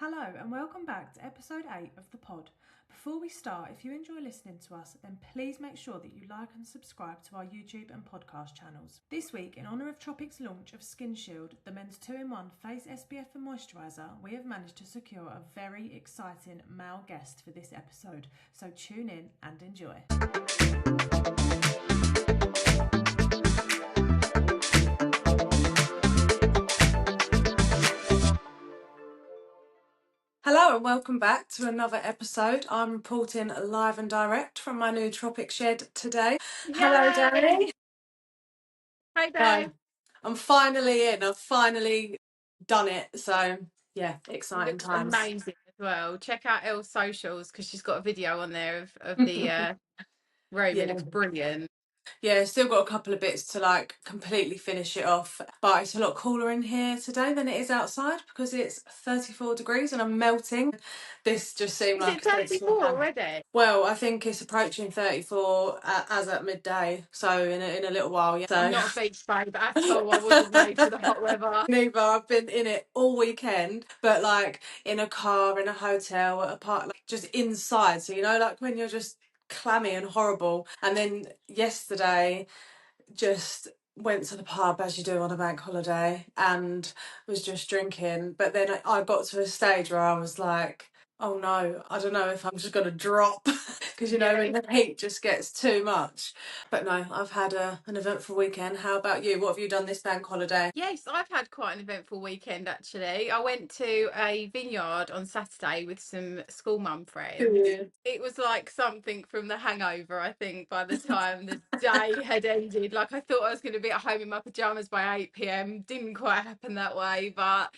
Hello and welcome back to episode 8 of the pod. Before we start, if you enjoy listening to us, then please make sure that you like and subscribe to our YouTube and podcast channels. This week, in honour of Tropic's launch of Skin Shield, the men's 2-in-1 face SPF and moisturiser, we have managed to secure a very exciting male guest for this episode. So tune in and enjoy. Hello and welcome back to another episode. I'm reporting live and direct from my new Tropic shed today. Yay! Hello, Danny. Hi, babe. I'm finally in. I've finally done it. So, yeah, exciting Looks times. amazing as well. Check out Elle's socials because she's got a video on there of the robe. Yeah. It looks brilliant. Yeah, still got a couple of bits to completely finish it off. But it's a lot cooler in here today than it is outside because it's 34 degrees and I'm melting. This just seemed Is like it a bit 34 already? Well, I think it's approaching 34 as at midday, so in a little while. Yeah. So I'm not a beach babe at all. I wasn't made for the hot weather. neither. I've been in it all weekend, but in a car, in a hotel, at a park, just inside. So when you're just clammy and horrible. And then yesterday, just went to the pub as you do on a bank holiday and was just drinking. But then I got to a stage where I was like, oh no, I don't know if I'm just going to drop because when the heat just gets too much. But no, I've had an eventful weekend. How about you? What have you done this bank holiday? Yes, I've had quite an eventful weekend actually. I went to a vineyard on Saturday with some school mum friends. It was like something from The Hangover, I think, by the time the day had ended. Like I thought I was going to be at home in my pajamas by 8 p.m. Didn't quite happen that way, but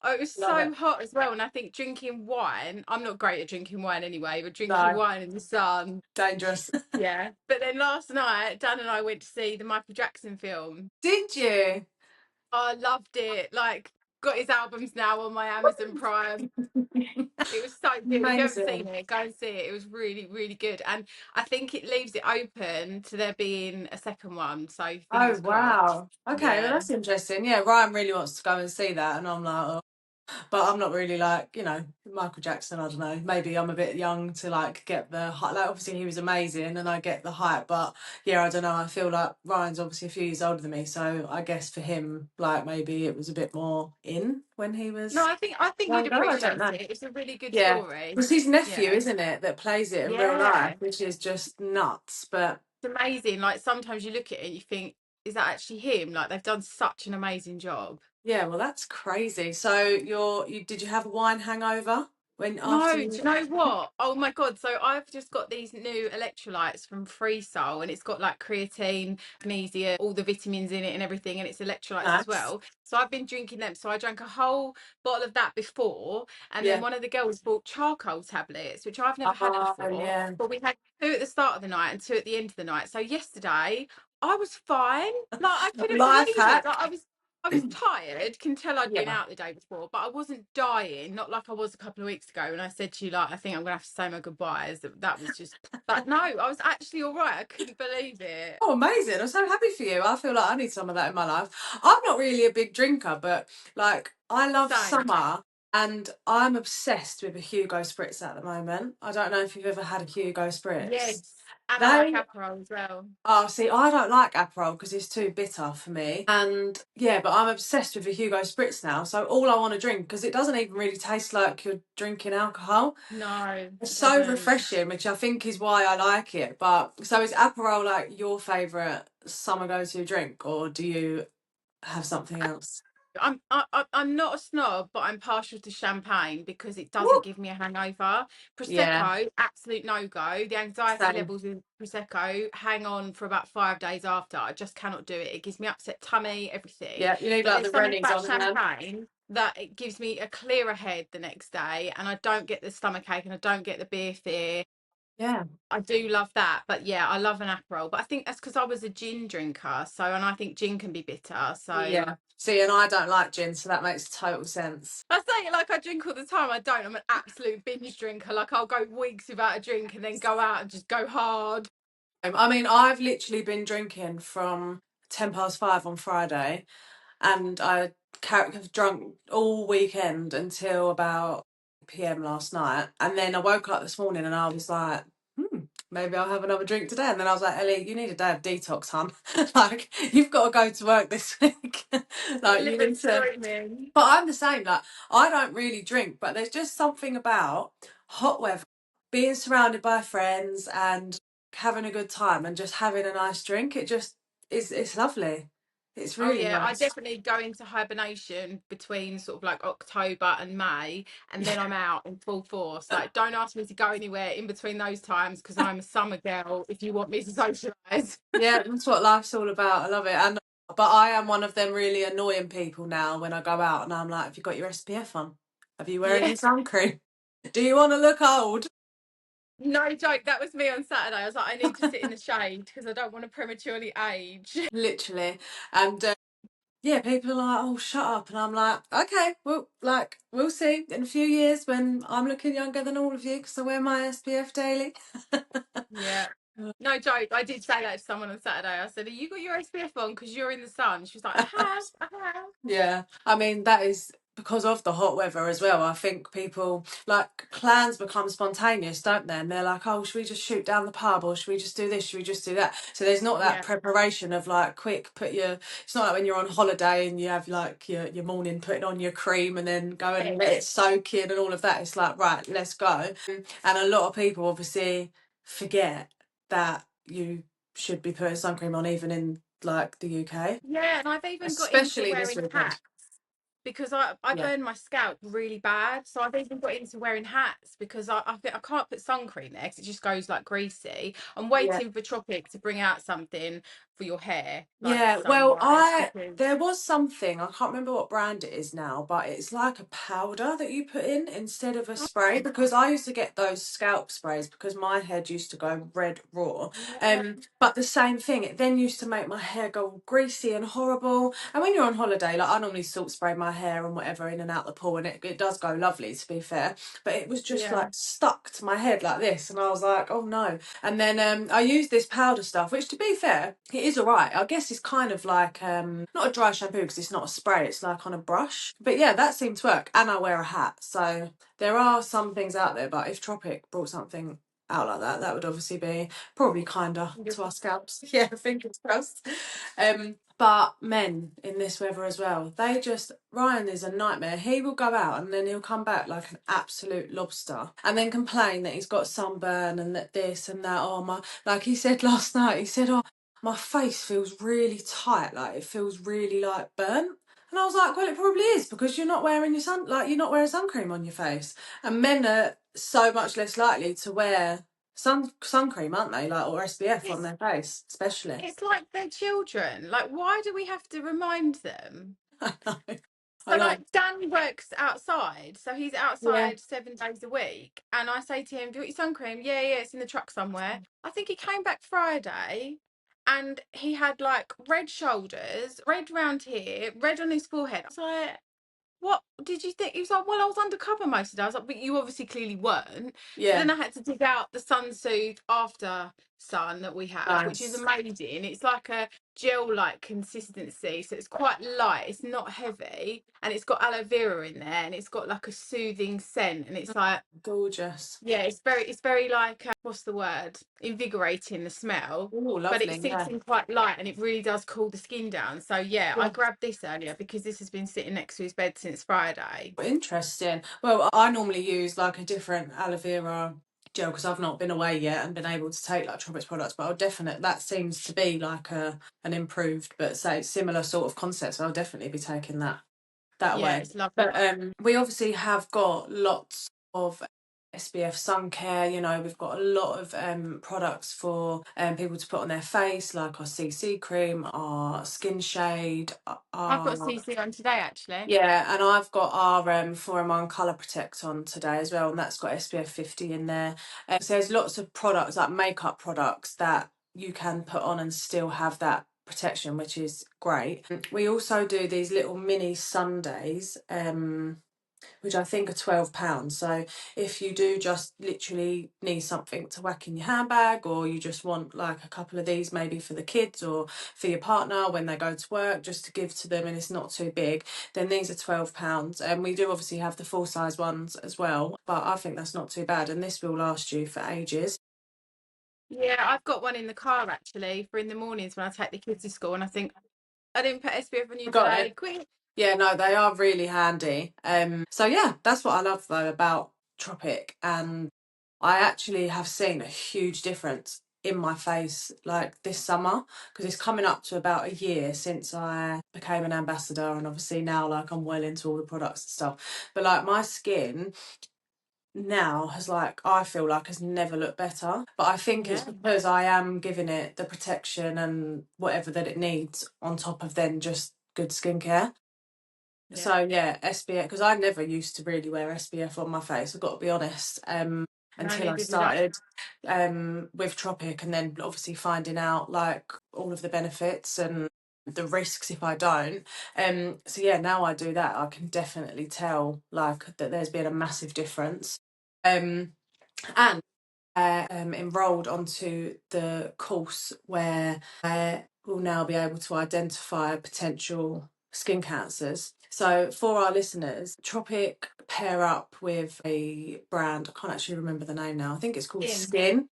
it was Love so it. hot as well. And I think drinking wine, I'm not great at drinking wine anyway, but drinking No, wine in the sun, dangerous. yeah. But then last night, Dan and I went to see the Michael Jackson film. Did you? I loved it. Like, got his albums now on my Amazon Prime. It was so good. If you haven't seen Amazing. it, go and see it. It was really, really good. And I think it leaves it open to there being a second one. So Oh fingers crossed. wow. Okay, well Yeah. that's interesting. Yeah, Ryan really wants to go and see that, and I'm like, oh. But I'm not really Michael Jackson. I don't know. Maybe I'm a bit young to get the hype. Obviously he was amazing, and I get the hype. But yeah, I don't know. I feel like Ryan's obviously a few years older than me, so I guess for him, maybe it was a bit more in when he No, was I think you'd younger. I don't appreciate know. it. It's a really good Yeah, story. it's his nephew, Yeah. isn't it, that plays it in real life, Yeah. which is just nuts. But It's amazing. Like sometimes you look at it and you think, is that actually him? Like they've done such an amazing job. yeah, well, that's crazy. So you did you have a wine hangover No, after do you know what? Oh my God. So I've just got these new electrolytes from Freesoul and it's got like creatine, magnesium, all the vitamins in it and everything, and it's electrolytes as Nice. well. So I've been drinking them. So I drank a whole bottle of that before, and then Yeah. one of the girls bought charcoal tablets, which I've never had Oh, before. yeah. But we had 2 at the start of the night and 2 at the end of the night. So yesterday I was fine. Like I couldn't Life believe it. hack. Like I was tired, can tell I'd been Yeah. out the day before, but I wasn't dying, not like I was a couple of weeks ago when I said to you, like, I think I'm gonna have to say my goodbyes. That was just like, no, I was actually all right. I couldn't believe it. Oh, amazing. I'm so happy for you. I feel like I need some of that in my life. I'm not really a big drinker, but I love Same. summer and I'm obsessed with a Hugo Spritz at the moment. I don't know if you've ever had a Hugo Spritz. Yes. And I like They Aperol as well. Oh, see, I don't like Aperol because it's too bitter for me. And yeah, but I'm obsessed with a Hugo Spritz now. So all I want to drink, because it doesn't even really taste like you're drinking alcohol. No, It's it so doesn't. refreshing, which I think is why I like it. But so is Aperol your favourite summer go-to drink, or do you have something else? I'm not a snob, but I'm partial to champagne because it doesn't Woo! give me a hangover. Yeah, Prosecco, absolute no go. The anxiety same. levels with Prosecco hang on for about 5 days after. I just cannot do it. It gives me upset tummy, everything. Yeah, you need But the there's something Rennies about on hand. champagne that it gives me a clearer head the next day, and I don't get the stomach ache and I don't get the beer fear. Yeah. I do love that, but yeah, I love an Aperol. But I think that's because I was a gin drinker, and I think gin can be bitter. So Yeah. See, and I don't like gin, so that makes total sense. I say it like I drink all the time. I don't. I'm an absolute binge drinker. Like I'll go weeks without a drink and then go out and just go hard. I mean, I've literally been drinking from 5:10 on Friday, and I have drunk all weekend until about PM last night, and then I woke up this morning and I was like, maybe I'll have another drink today. And then I was like, Ellie, you need a day of detox, hun. Like, you've got to go to work this week. Like, you Living need to. screaming. But I'm the same. Like, I don't really drink, but there's just something about hot weather, being surrounded by friends and having a good time and just having a nice drink. It just is. It's lovely. It's Oh really yeah, I nice. definitely go into hibernation between sort of like October and May, and then I'm out in full force. Like, don't ask me to go anywhere in between those times because I'm a summer girl. If you want me to socialise, Yeah, that's what life's all about. I love it. And but I am one of them really annoying people now when I go out and I'm like, have you got your SPF on? Have you wearing yeah, your sun cream? Do you want to look old? no joke. That was me on Saturday. I was like, I need to sit in the shade because I don't want to prematurely age. Literally. And yeah, people are like, oh, shut up. And I'm like, okay, well, like, we'll see in a few years when I'm looking younger than all of you because I wear my SPF daily. Yeah. No joke. I did say that to someone on Saturday. I said, "Have you got your SPF on because you're in the sun?" She was like, I have." Yeah, I mean, that is because of the hot weather as well. I think people like plans become spontaneous, don't they? And they're like, oh, should we just shoot down the pub or should we just do this? Should we just do that? So there's not that Yeah. preparation of like, quick, it's not like when you're on holiday and you have like your morning putting on your cream and then go and let it soak in and all of that. It's like, right, let's go. And a lot of people obviously forget that you should be putting sun cream on even in like the UK, Yeah, and I've even got into especially this wearing weekend. hats because I Yeah. burn my scalp really bad. So I've even got into wearing hats because I can't put sun cream there because it just goes like greasy. I'm Yeah. waiting for Tropic to bring out something for your hair, like Yeah, sun well, wise, because there was something, I can't remember what brand it is now, but it's like a powder that you put in instead of a spray because I used to get those scalp sprays because my head used to go red raw. yeah, But the same thing, it then used to make my hair go all greasy and horrible. And when you're on holiday, like I normally salt spray my hair and whatever in and out the pool and it does go lovely to be fair, but it was just yeah, like stuck to my head like this and I was like, oh no. And then I used this powder stuff, which to be fair, it is alright. I guess it's kind of like not a dry shampoo because it's not a spray, it's like on a brush. But yeah, that seemed to work. And I wear a hat. So there are some things out there, but if Tropic brought something out like that, that would obviously be probably kinder to our scalps. Yeah, fingers crossed. But men in this weather as well, Ryan is a nightmare. He will go out and then he'll come back like an absolute lobster and then complain that he's got sunburn and that this and that. Oh, like he said last night, he said, oh, my face feels really tight, like it feels really like burnt. And I was like, well, it probably is because you're not wearing you're not wearing sun cream on your face. And men are so much less likely to wear sun cream, aren't they? Like or SPF on it's their face, especially. it's like they're children. Like, why do we have to remind them? I know. I So know. like Dan works outside, so he's Yeah. outside 7 days a week, and I say to him, "Do you want your sun cream?" Yeah, yeah, it's in the truck somewhere. I think he came back Friday, and he had like red shoulders, red round here, red on his forehead. I was like, "What did you think?" He was like, "Well, I was undercover most of the day." I was like, "But you obviously clearly weren't." So Yeah. then I had to dig out the Sunsoothe After Sun that we have, which is Nice. amazing. It's like a gel-like consistency, so it's quite light. It's not heavy, and it's got aloe vera in there, and it's got like a soothing scent, and it's like, Gorgeous. yeah, it's very like what's the word? Invigorating, the smell. Oh, But it lovely. sits Yeah. in quite light and it really does cool the skin down. So yeah, I Yeah. grabbed this earlier because this has been sitting next to his bed since Friday. Interesting. Well, I normally use like a different aloe vera gel because I've not been away yet and been able to take like Tropic's products, but I'll definitely that seems to be like an improved but say similar sort of concept. So I'll definitely be taking that Yeah, away. it's lovely. But we obviously have got lots of SPF sun care. You know, we've got a lot of products for people to put on their face, like our CC cream, our skin shade, I've got our CC on today actually. yeah, and I've got our 4-in-1 Colour Protect on today as well, and that's got SPF 50 in there. So there's lots of products, like makeup products, that you can put on and still have that protection, which is great. We also do these little mini Sundays. which I think are £12. So if you do just literally need something to whack in your handbag, or you just want like a couple of these maybe for the kids or for your partner when they go to work, just to give to them, and it's not too big, then these are £12. And we do obviously have the full size ones as well, but I think that's not too bad, and this will last you for ages. Yeah, I've got one in the car actually for in the mornings when I take the kids to school, and I think I didn't put SPF on you Forgot today. it. Quick. Yeah, no, they are really handy. So yeah, that's what I love though about Tropic, and I actually have seen a huge difference in my face like this summer, because it's coming up to about a year since I became an ambassador, and obviously now like I'm well into all the products and stuff. But like my skin now has like, I feel like, has never looked better. But I think it's Yeah, because I am giving it the protection and whatever that it needs on top of then just good skincare. yeah. So yeah, SPF, because I never used to really wear SPF on my face, I've got to be honest. No, Until I neither did I. started with Tropic, and then obviously finding out like all of the benefits and the risks if I don't. So yeah, now I do that, I can definitely tell like that there's been a massive difference. Um, and enrolled onto the course where I will now be able to identify potential skin cancers. So, for our listeners, Tropic pair up with a brand, I can't actually remember the name now, I think it's called Skin, Skin.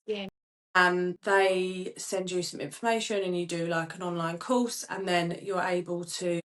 skin. And they send you some information, and you do like an online course, and then you're able to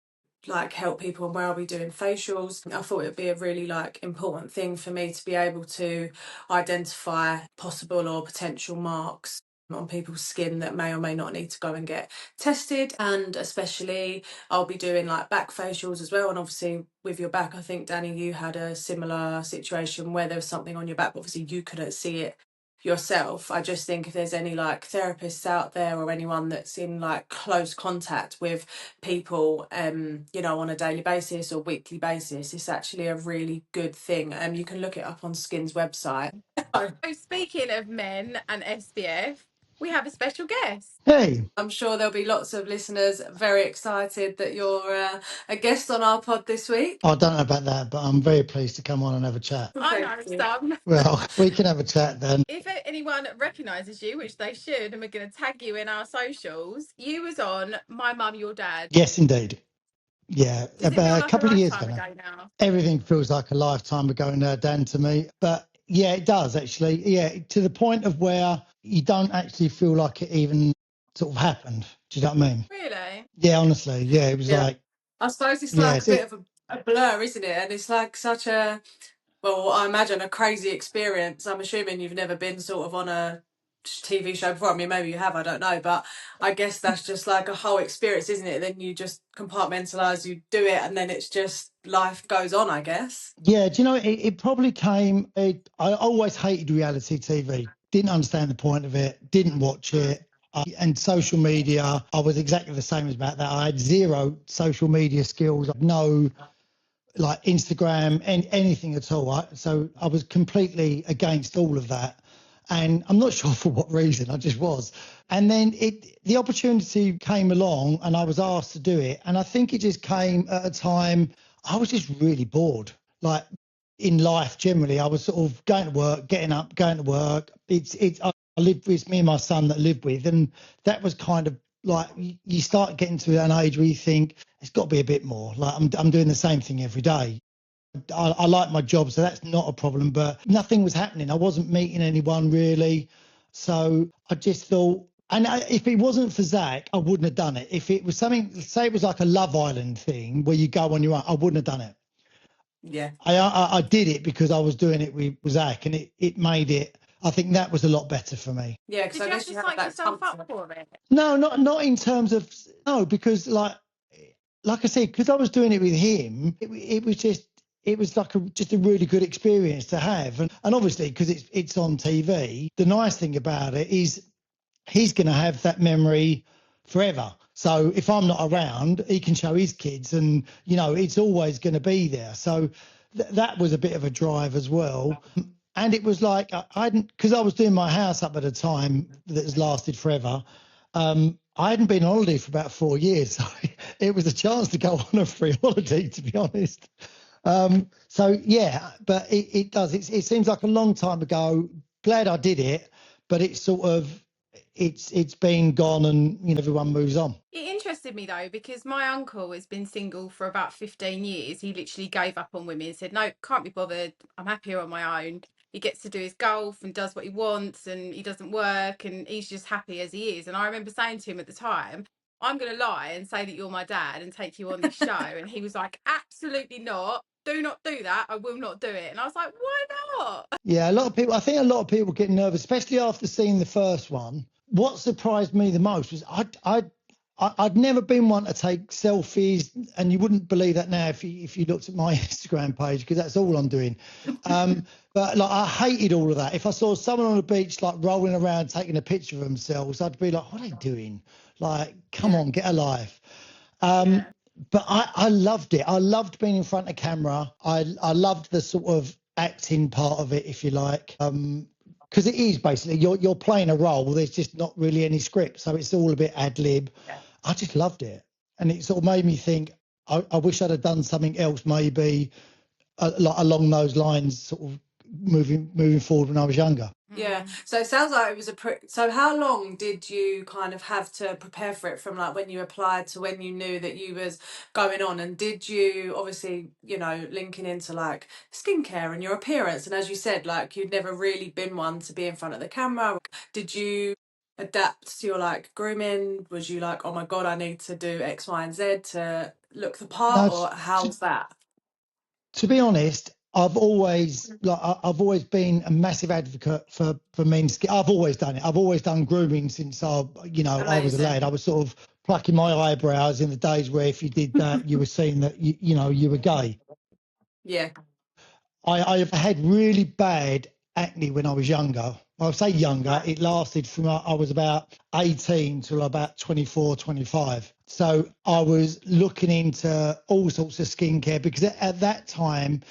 like help people. And where I'll be doing facials, I thought it would be a really like important thing for me to be able to identify possible or potential marks on people's skin that may or may not need to go and get tested. And especially I'll be doing like back facials as well, and obviously with your back, I think Danny, you had a similar situation where there was something on your back, but obviously you couldn't see it yourself. I just think if there's any like therapists out there, or anyone that's in like close contact with people, you know, on a daily basis or weekly basis, it's actually a really good thing. You can look it up on Skin's website. So speaking of men and SPF, we have a special guest. Hey, I'm sure there'll be lots of listeners very excited that you're a guest on our pod this week. I don't know about that, but I'm very pleased to come on and have a chat. I Thank know you. some. Well, we can have a chat then. If anyone recognises you, which they should, and we're going to tag you in our socials, you was on My Mum, Your Dad. Yes, indeed. Yeah, Does it feel about a like a couple of years lifetime ago now. ago now? Everything feels like a lifetime ago now, Dan, to me. But yeah, it does actually. Yeah, to the point of where you don't actually feel like it even sort of happened. Do you know what I mean? Really? Yeah, honestly. Yeah, it was Yeah, like, I suppose it's like a yes, bit of a blur, isn't it? And it's like such a, well, I imagine a crazy experience. I'm assuming you've never been sort of on a TV show before. I mean, maybe you have, I don't know. But I guess that's just like a whole experience, isn't it? Then you just compartmentalize, you do it, and then it's just life goes on, I guess. yeah, do you know, it probably came, I always hated reality TV, didn't understand the point of it, didn't watch Mm. it. And social media, I was exactly the same as about that. I had zero social media skills, no like Instagram and anything at all. So I was completely against all of that. And I'm not sure for what reason, I just was. And then the opportunity came along and I was asked to do it. And I think it just came at a time I was just really bored. Like in life generally, I was sort of going to work, getting up, going to work. I lived with me and my son that I lived with, and that was kind of like you start getting to an age where you think it's got to be a bit more. Like I'm doing the same thing every day. I like my job, so that's not a problem. But nothing was happening. I wasn't meeting anyone really, so I just thought. And if it wasn't for Zach, I wouldn't have done it. If it was something, say it was like a Love Island thing where you go on your own, I wouldn't have done it. Yeah. I did it because I was doing it with Zach, and it made it. I think that was a lot better for me. Yeah, because Did I you have guess to you have psych that yourself up comfort. for it? No, not in terms of no, because like I said, because I was doing it with him, it was just it was like just a really good experience to have, and obviously because it's on TV. The nice thing about it is he's going to have that memory forever. So if I'm not Yeah. around, he can show his kids, and it's always going to be there. So that was a bit of a drive as well. And it was like I hadn't, because I was doing my house up at a time that has lasted forever. I hadn't been on holiday for about 4 years, so it was a chance to go on a free holiday, to be honest. So yeah, but it does. It seems like a long time ago. Glad I did it, but it's sort of it's been gone, and everyone moves on. It interested me though, because my uncle has been single for about 15 years. He literally gave up on women, said, no, can't be bothered. I'm happier on my own. He gets to do his golf and does what he wants, and he doesn't work, and he's just happy as he is. And I remember saying to him at the time, I'm going to lie and say that you're my dad and take you on this show. And he was like, absolutely not. Do not do that. I will not do it. And I was like, why not? Yeah, a lot of people. I think a lot of people get nervous, especially after seeing the first one. What surprised me the most was I'd never been one to take selfies, and you wouldn't believe that now if you looked at my Instagram page, because that's all I'm doing. But like, I hated all of that. If I saw someone on the beach like rolling around taking a picture of themselves, I'd be like, what are they doing? Like, come on, get a life. But I loved it. I loved being in front of camera. I loved the sort of acting part of it, if you like. Because it is basically you're playing a role. There's just not really any script, so it's all a bit ad lib. I just loved it, and it sort of made me think. I wish I'd have done something else, maybe like along those lines, sort of moving forward when I was younger. Yeah. So it sounds like it was so how long did you kind of have to prepare for it, from like when you applied to when you knew that you was going on? And did you, obviously, linking into like skincare and your appearance, and as you said, like you'd never really been one to be in front of the camera. Did you adapt to your like grooming? Was you like, oh my God, I need to do X, Y, and Z to look the part, No, or how's that? to be honest, I've always been a massive advocate for men's skin. I've always done it. I've always done grooming since I was a lad. I was sort of plucking my eyebrows in the days where if you did that, you were seen that you were gay. Yeah. I've had really bad acne when I was younger. I'll say younger. Right. It lasted from I was about 18 till about 24, 25. So I was looking into all sorts of skincare, because at that time,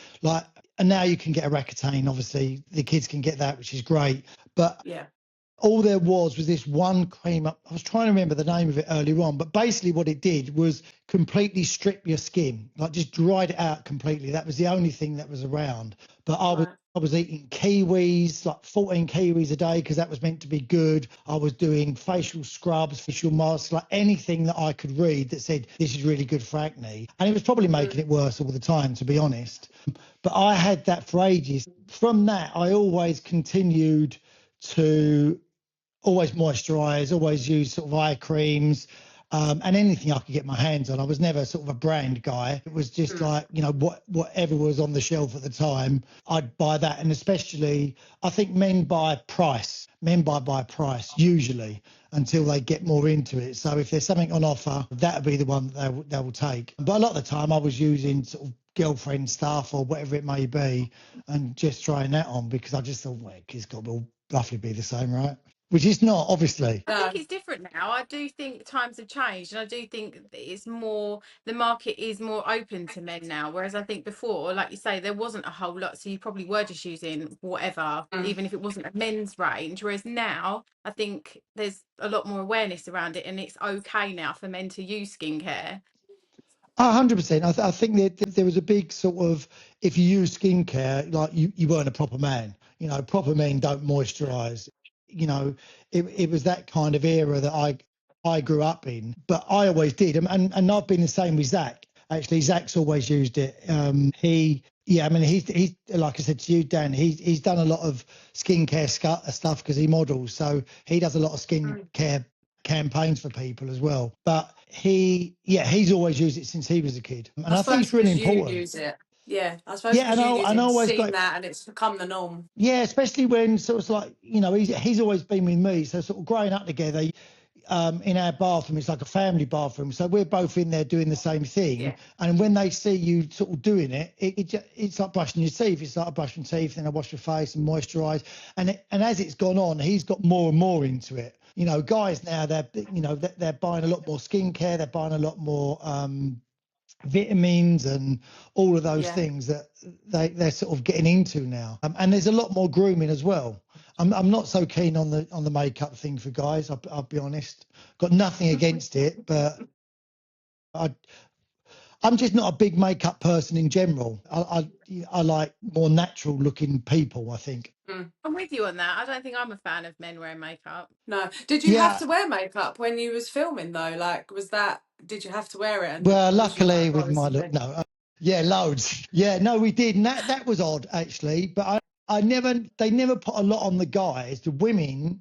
and now you can get a Accutane, obviously the kids can get that, which is great. But Yeah. all there was this one cream. I was trying to remember the name of it earlier on, but basically what it did was completely strip your skin, like just dried it out completely. That was the only thing that was around. But I was eating kiwis, like 14 kiwis a day, because that was meant to be good. I was doing facial scrubs, facial masks, like anything that I could read that said this is really good for acne. And it was probably making it worse all the time, to be honest. But I had that for ages. From that, I always continued to always moisturize, always use sort of eye creams, and anything I could get my hands on. I was never sort of a brand guy. It was just like, whatever was on the shelf at the time, I'd buy that. And especially, I think men buy price. Men buy by price, usually, until they get more into it. So if there's something on offer, that'll be the one that they will take. But a lot of the time I was using sort of girlfriend stuff or whatever it may be, and just trying that on, because I just thought, well, it's got to roughly be the same, right? Which is not, obviously. I think it's different now. I do think times have changed, and I do think it's more, the market is more open to men now. Whereas I think before, like you say, there wasn't a whole lot, so you probably were just using whatever, even if it wasn't a men's range. Whereas now, I think there's a lot more awareness around it, and it's okay now for men to use skincare. 100%. I think that there was a big sort of, if you use skincare, like you weren't a proper man. Proper men don't moisturize. It was that kind of era that I grew up in, but I always did. And I've been the same with Zach. Actually, Zach's always used it. He's like I said to you, Dan, he's done a lot of skincare stuff because he models. So he does a lot of skincare campaigns for people as well. But he's always used it since he was a kid. And I think it's really important. You use it. Yeah, I suppose Yeah, and I always seen that, and it's become the norm. Yeah, especially when sort of like, he's always been with me. So sort of growing up together, in our bathroom, it's like a family bathroom. So we're both in there doing the same thing. Yeah. And when they see you sort of doing it, it's like brushing your teeth. It's like brushing teeth, then I wash your face and moisturise. And as it's gone on, he's got more and more into it. Guys now, they're buying a lot more skincare. They're buying a lot more vitamins and all of those things that they're sort of getting into now. And there's a lot more grooming as well. I'm not so keen on the makeup thing for guys. I'll be honest. Got nothing against it, but I'm just not a big makeup person in general. I like more natural looking people, I think. I'm with you on that. I don't think I'm a fan of men wearing makeup. No. Did you have Yeah. to wear makeup when you was filming though? Like, did you have to wear it? And Well, was you luckily like, oh, with this my is look, me? no. Yeah, loads. Yeah, no, we did. And that was odd, actually. But they never put a lot on the guys. The women,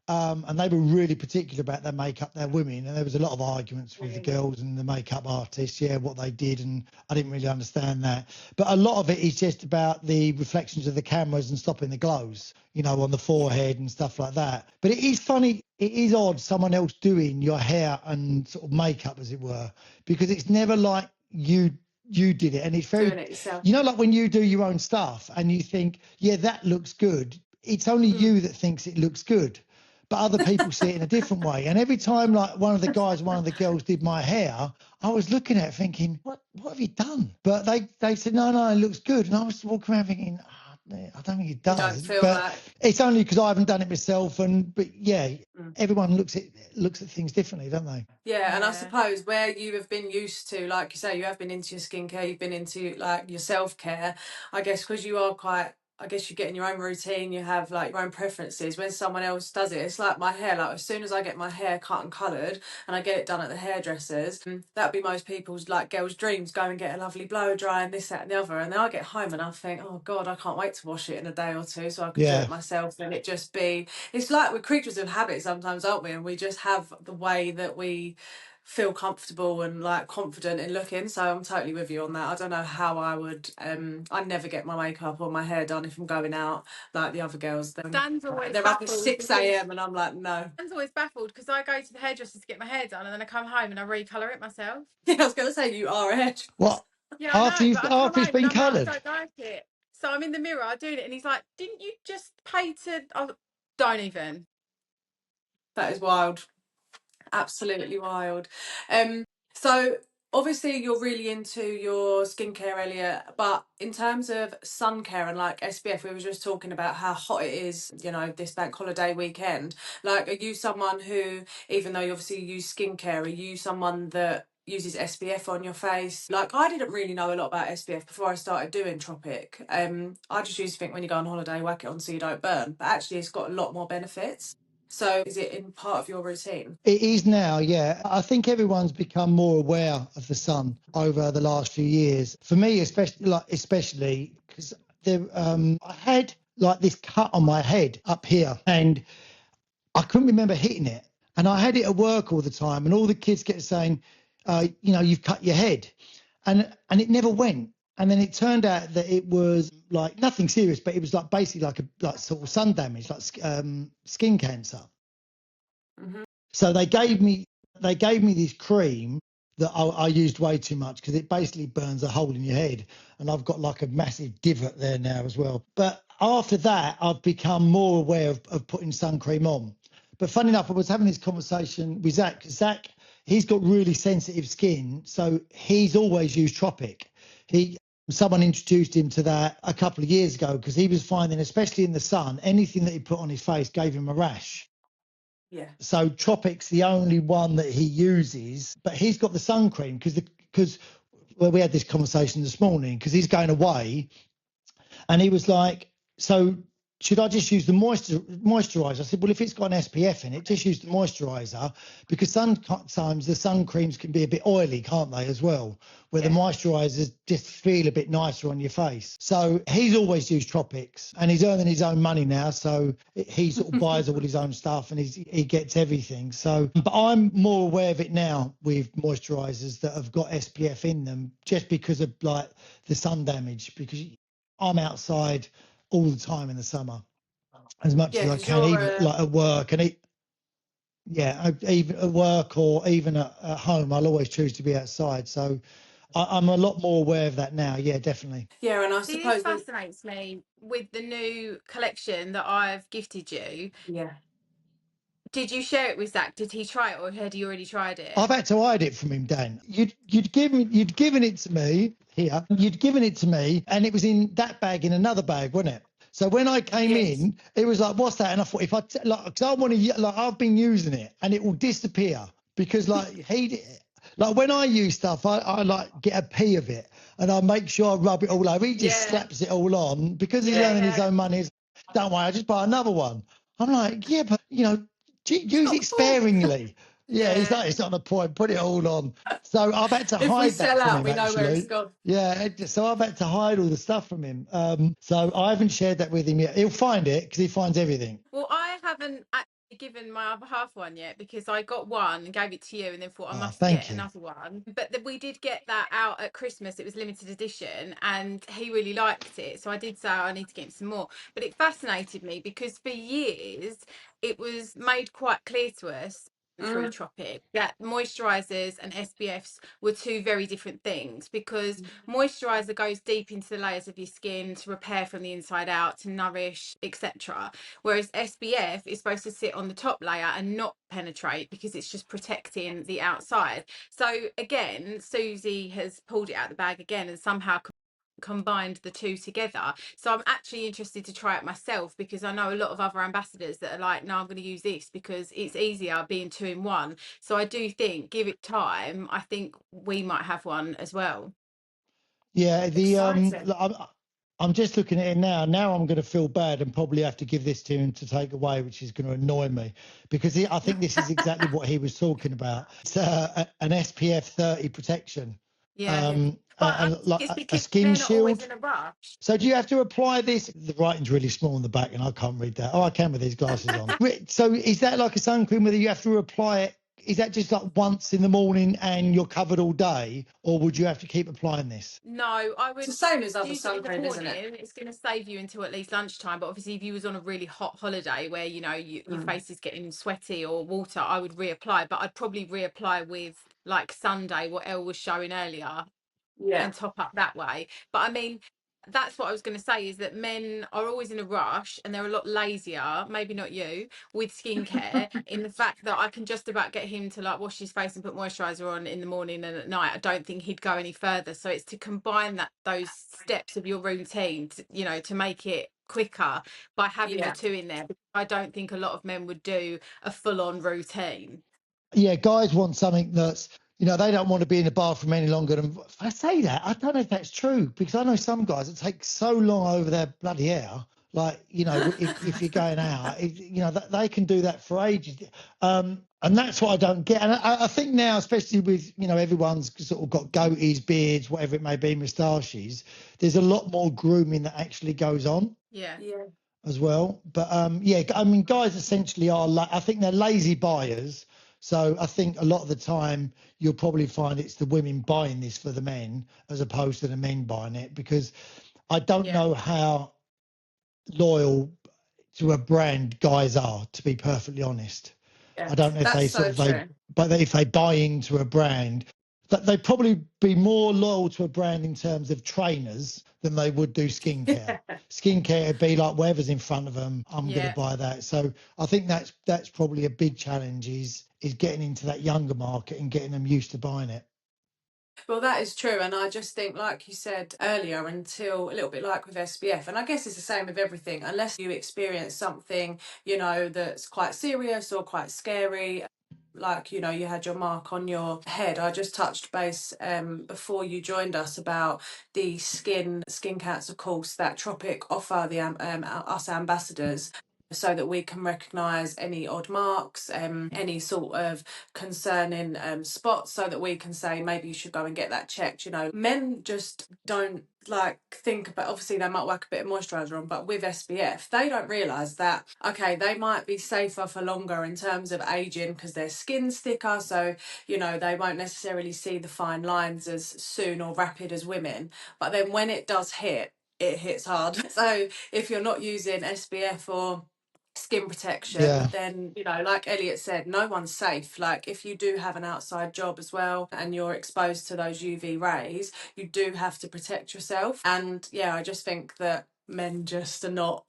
and they were really particular about their makeup, their women. And there was a lot of arguments with the girls and the makeup artists, what they did. And I didn't really understand that. But a lot of it is just about the reflections of the cameras and stopping the glows, on the forehead and stuff like that. But it is funny. It is odd someone else doing your hair and sort of makeup, as it were, because it's never like you did it. And it's Doing very, it yourself. like when you do your own stuff and you think, yeah, that looks good. It's only you that thinks it looks good, but other people see it in a different way. And every time like one of the girls did my hair, I was looking at it thinking, what have you done? But they said, no, it looks good. And I was walking around thinking, I don't think it You don't does, feel but like. it's only because I haven't done it myself. But yeah, everyone looks at things differently, don't they? Yeah, and I Yeah. suppose where you have been used to, like you say, you have been into your skincare, you've been into like your self-care, I guess, because you are quite, I guess you get in your own routine, you have like your own preferences. When someone else does it, it's like my hair, like as soon as I get my hair cut and coloured and I get it done at the hairdressers, that'd be most people's like girls' dreams, go and get a lovely blow dry and this, that and the other. And then I get home and I think, oh God, I can't wait to wash it in a day or two so I could do Yeah. it myself. And it just be, it's like we're creatures of habit sometimes, aren't we? And we just have the way that we feel comfortable and like confident in looking. So I'm totally with you on that. I don't know how I would I never get my makeup or my hair done if I'm going out like the other girls. Dan's always They're up at baffled 6 because a.m. and I'm like, no. Dan's always baffled because I go to the hairdresser to get my hair done and then I come home and I recolour it myself. Yeah, I was gonna say you are a hairdresser. What? Yeah, I know, but I come After it's home and been I'm like, I coloured? don't like it. So I'm in the mirror doing it and he's like, didn't you just pay to... Oh, don't even. That is wild. Absolutely wild. So obviously you're really into your skincare, Elliot, but in terms of sun care and like SPF, we were just talking about how hot it is, this bank holiday weekend. Like, are you someone who, even though you obviously use skincare, are you someone that uses SPF on your face? Like, I didn't really know a lot about SPF before I started doing Tropic. I just used to think when you go on holiday, whack it on so you don't burn, but actually it's got a lot more benefits. So is it in part of your routine? It is now, yeah. I think everyone's become more aware of the sun over the last few years. For me, especially because I had like this cut on my head up here, and I couldn't remember hitting it. And I had it at work all the time, and all the kids kept saying, you've cut your head, and it never went. And then it turned out that it was like nothing serious, but it was like basically like sort of sun damage, like skin cancer. Mm-hmm. So they gave me this cream that I used way too much because it basically burns a hole in your head, and I've got like a massive divot there now as well. But after that, I've become more aware of putting sun cream on. But funny enough, I was having this conversation with Zach. Zach, he's got really sensitive skin, so he's always used Tropic. Someone introduced him to that a couple of years ago because he was finding, especially in the sun, anything that he put on his face gave him a rash. Yeah. So Tropic's the only one that he uses, but he's got the sun cream because we had this conversation this morning because he's going away, and he was like, so should I just use the moisturizer? I said, well, if it's got an SPF in it, just use the moisturizer, because sometimes the sun creams can be a bit oily, can't they, as well, where the moisturizers just feel a bit nicer on your face. So he's always used Tropics, and he's earning his own money now, so he sort of buys all his own stuff and he gets everything. So, but I'm more aware of it now with moisturizers that have got SPF in them, just because of like the sun damage, because I'm outside all the time in the summer, as much as I can, even like at work, and even at work or even at home, I'll always choose to be outside. So I'm a lot more aware of that now. Yeah, definitely. Yeah, and I See, this suppose fascinates me with the new collection that I've gifted you. Yeah. Did you share it with Zach? Did he try it, or had he already tried it? I've had to hide it from him, Dan. You'd given it to me here. You'd given it to me, and it was in that bag in another bag, wasn't it? So when I came in, it was like, "What's that?" And I thought, if I because I want to, like, I've been using it, and it will disappear because like Like when I use stuff, I like get a pee of it and I make sure I rub it all over. He just slaps it all on because he's earning his own money. Don't worry, I just buy another one. I'm like, yeah, but use not it the point. sparingly. Yeah, he's Yeah. like, it's not the point. Put it all on. So I've had to If we hide that sell from out, him we know where it's actually. gone. Yeah, so I've had to hide all the stuff from him. So I haven't shared that with him yet. He'll find it because he finds everything. Well, I haven't actually given my other half one yet because I got one and gave it to you and then thought I Oh, must thank get you. another one. But we did get that out at Christmas. It was limited edition and he really liked it. So I did say I need to get him some more. But it fascinated me because for years it was made quite clear to us through Tropic that moisturizers and SPFs were two very different things because moisturizer goes deep into the layers of your skin to repair from the inside out, to nourish, etc. Whereas SPF is supposed to sit on the top layer and not penetrate because it's just protecting the outside. So again, Susie has pulled it out the bag again and somehow combined the two together. So I'm actually interested to try it myself because I know a lot of other ambassadors that are like, no, I'm going to use this because it's easier being 2 in 1. So I do think, give it time, I think we might have one as well. Yeah, Exciting. I'm just looking at it now. Now I'm going to feel bad and probably have to give this to him to take away, which is going to annoy me because I think this is exactly what he was talking about. It's an SPF 30 protection. Yeah. But I And think like it's a because skin men are always shield. in a rush. So do you have to apply this? The writing's really small on the back and I can't read that. Oh, I can with these glasses on. So is that like a sun cream whether you have to apply it? Is that just like once in the morning and you're covered all day? Or would you have to keep applying this? No, I It's would the same as other use it in sun the cream, isn't morning. it? It's going to save you until at least lunchtime. But obviously, if you was on a really hot holiday where your face is getting sweaty or water, I would reapply. But I'd probably reapply with like Sunday, what Elle was showing earlier, Yeah. and top up that way. But I mean, that's what I was going to say is that men are always in a rush and they're a lot lazier, maybe not you, with skincare in the fact that I can just about get him to like wash his face and put moisturizer on in the morning and at night. I don't think he'd go any further. So it's to combine those steps of your routine to make it quicker by having the Yeah. two in there. I don't think a lot of men would do a full-on routine. Yeah, guys want something that's, they don't want to be in the bathroom any longer than. If I say that, I don't know if that's true because I know some guys that take so long over their bloody hair. Like, if you're going out, they can do that for ages. And that's what I don't get. And I think now, especially with, everyone's sort of got goatees, beards, whatever it may be, moustaches, there's a lot more grooming that actually goes on. Yeah. Yeah. As well. But yeah, I mean, guys essentially are, I think they're lazy buyers. So I think a lot of the time you'll probably find it's the women buying this for the men as opposed to the men buying it because I don't know how loyal to a brand guys are, to be perfectly honest. Yeah. I don't know if That's they so true. but if they buy into a brand, that they'd probably be more loyal to a brand in terms of trainers than they would do skincare. Skincare would be like whatever's in front of them, I'm going to buy that. So I think that's probably a big challenge is getting into that younger market and getting them used to buying it. Well, that is true. And I just think, like you said earlier, until a little bit like with SPF, and I guess it's the same with everything, unless you experience something, that's quite serious or quite scary. Like, you had your mark on your head. I just touched base before you joined us about the skin cancer course that Tropic offer the us ambassadors so that we can recognise any odd marks, any sort of concerning spots, so that we can say maybe you should go and get that checked. Men just don't think about, obviously they might whack a bit of moisturiser on, but with SPF they don't realise that okay, they might be safer for longer in terms of aging because their skin's thicker, so they won't necessarily see the fine lines as soon or rapid as women, but then when it does hit, it hits hard. So if you're not using SPF or skin protection, then like Elliot said, no one's safe. Like if you do have an outside job as well and you're exposed to those UV rays, you do have to protect yourself. And yeah, I just think that men just are not,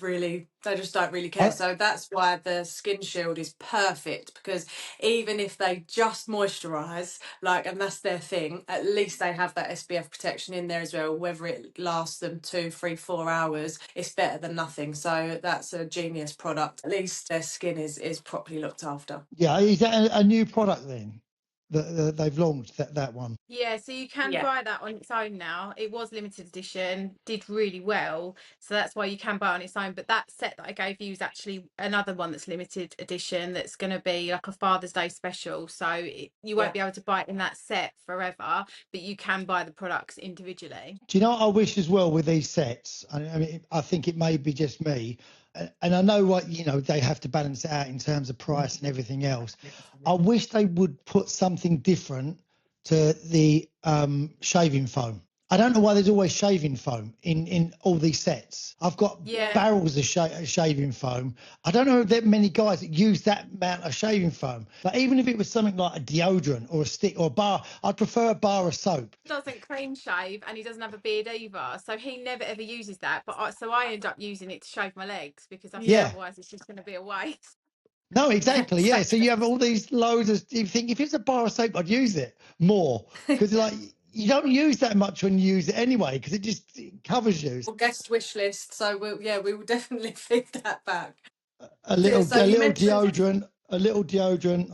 really, they just don't really care. So that's why the skin shield is perfect, because even if they just moisturize, and that's their thing, at least they have that SPF protection in there as well. Whether it lasts them 2, 3, 4 hours, it's better than nothing. So that's a genius product. At least their skin is properly looked after. Yeah, is that a new product then? that they've launched that one. Yeah, so you can buy that on its own now. It was limited edition, did really well, so that's why you can buy it on its own. But that set that I gave you is actually another one that's limited edition. That's going to be like a Father's Day special. So you won't be able to buy it in that set forever, but you can buy the products individually. Do you know what I wish as well with these sets? I mean, I think it may be just me, and I know what they have to balance it out in terms of price and everything else. I wish they would put something different to the shaving foam. I don't know why there's always shaving foam in all these sets. I've got barrels of shaving foam. I don't know that many guys that use that amount of shaving foam. But even if it was something like a deodorant or a stick or a bar, I'd prefer a bar of soap. He doesn't clean shave and he doesn't have a beard either, so he never ever uses that. But I end up using it to shave my legs because I think otherwise it's just going to be a waste. No, exactly. Yeah. So you have all these loads of. You think if it's a bar of soap, I'd use it more because like you don't use that much when you use it anyway because it covers you. Guest wish list. So we will definitely feed that back. A little deodorant,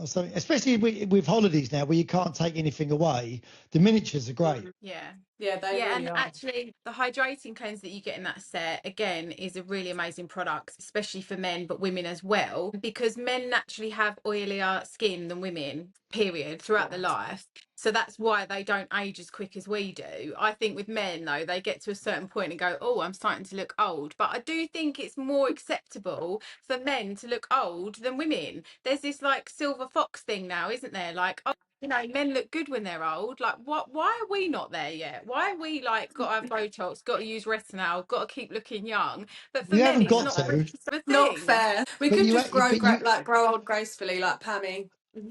or something. Especially with holidays now, where you can't take anything away. The miniatures are great. Yeah. Yeah, they really and are. actually the hydrating cleanse that you get in that set again is a really amazing product, especially for men but women as well, because men naturally have oilier skin than women, period, throughout their life. So that's why they don't age as quick as we do. I think with men though, they get to a certain point and go, oh, I'm starting to look old. But I do think it's more acceptable for men to look old than women. There's this like silver fox thing now, isn't there? Like, oh, men look good when they're old. Like, what? Why are we not there yet? Why are we like got to have Botox, got to use retinol, got to keep looking young? But for You men, haven't it's got not to. really a thing. Not fair. We But could you, just grow but you, grow old gracefully like Pammy.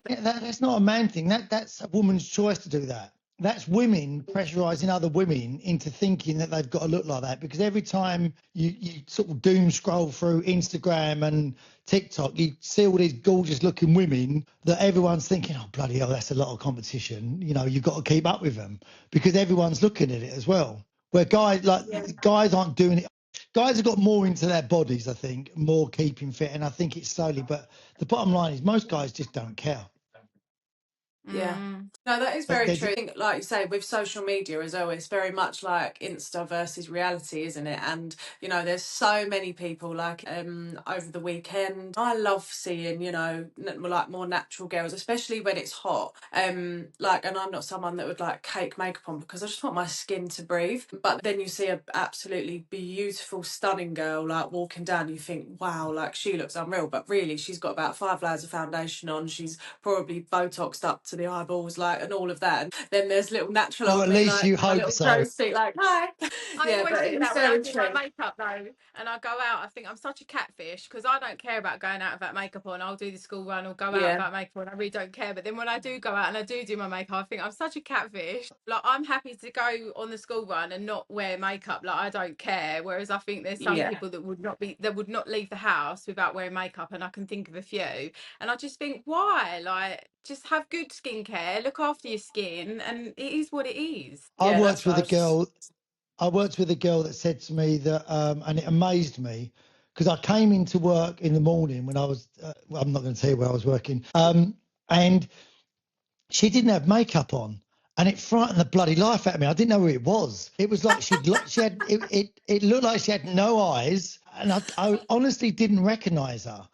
Yeah, that's not a man thing. That's a woman's choice to do that. That's women pressurizing other women into thinking that they've got to look like that. Because every time you sort of doom scroll through Instagram and TikTok, you see all these gorgeous looking women that everyone's thinking, oh, bloody hell, that's a lot of competition. You've got to keep up with them because everyone's looking at it as well. Where guys aren't doing it. Guys have got more into their bodies, I think, more keeping fit. And I think it's slowly. But the bottom line is most guys just don't care. Yeah. No, that is very true. I think, like you say, with social media as well, it's very much like Insta versus reality, isn't it? And there's so many people like over the weekend. I love seeing like more natural girls, especially when it's hot. And I'm not someone that would like cake makeup on because I just want my skin to breathe. But then you see a absolutely beautiful, stunning girl like walking down, you think, wow, like she looks unreal. But really, she's got about 5 layers of foundation on. She's probably Botoxed up to the eyeballs, like, and all of that. And then there's little natural Well, old at me, least like you my hope little so. crow's feet, like, hi. I Yeah, always but think it's that when I very do true. my makeup though, and I go out, I think I'm such a catfish because I don't care about going out without makeup on. I'll do the school run or go out without makeup on. I really don't care. But then when I do go out and I do my makeup, I think I'm such a catfish. Like, I'm happy to go on the school run and not wear makeup. Like, I don't care. Whereas I think there's some people that would not leave the house without wearing makeup, and I can think of a few. And I just think, why? Like, just have good skincare, look after your skin, and it is what it is. I worked with a girl that said to me that, and it amazed me because I came into work in the morning when I was, I'm not going to tell you where I was working, and she didn't have makeup on. And it frightened the bloody life out of me. I didn't know who it was. It was like she had it looked like she had no eyes, and I honestly didn't recognise her.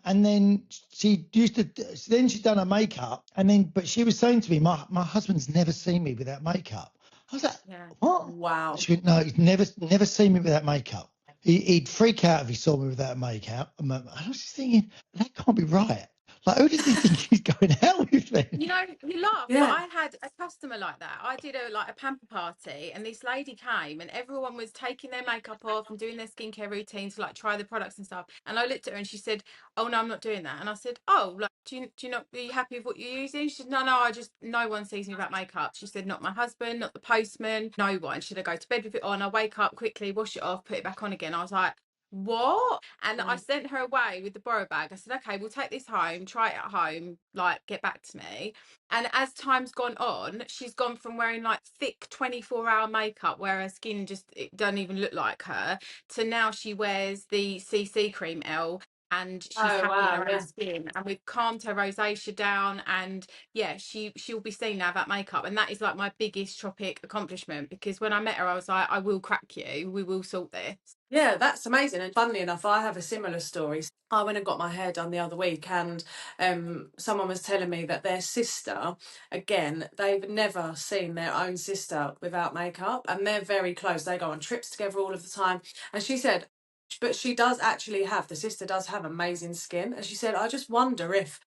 And then she she'd done her makeup, but she was saying to me, my husband's never seen me without makeup. I was like, what? Wow. She went, no, he's never seen me without makeup. He'd freak out if he saw me without makeup. And I was just thinking, that can't be right. Like, who does he think he's going out with then? You laugh, but I had a customer like that. I did a pamper party, and this lady came, and everyone was taking their makeup off and doing their skincare routines to like try the products and stuff. And I looked at her, and she said, "Oh no, I'm not doing that." And I said, "Oh, like, do you not are you happy with what you're using?" She said, "No, no one sees me without makeup." She said, "Not my husband, not the postman, no one." Should I go to bed with it on? I wake up quickly, wash it off, put it back on again. I was like, what? And I sent her away with the borrow bag. I said, okay, we'll take this home, try it at home, like, get back to me. And as time's gone on, she's gone from wearing like thick 24-hour makeup where her skin just it doesn't even look like her, to now she wears the CC cream L, and she's Oh happy in wow, her own yeah. skin, and we've calmed her rosacea down, and yeah, she'll be seen now without makeup, and that is like my biggest Tropic accomplishment, because when I met her I was like, I will crack you, we will sort this. Yeah, that's amazing. And funnily enough, I have a similar story. I went and got my hair done the other week, and someone was telling me that their sister, again, they've never seen their own sister without makeup, and they're very close. They go on trips together all of the time. And she said, but she does actually have, the sister does have amazing skin. And she said, I just wonder if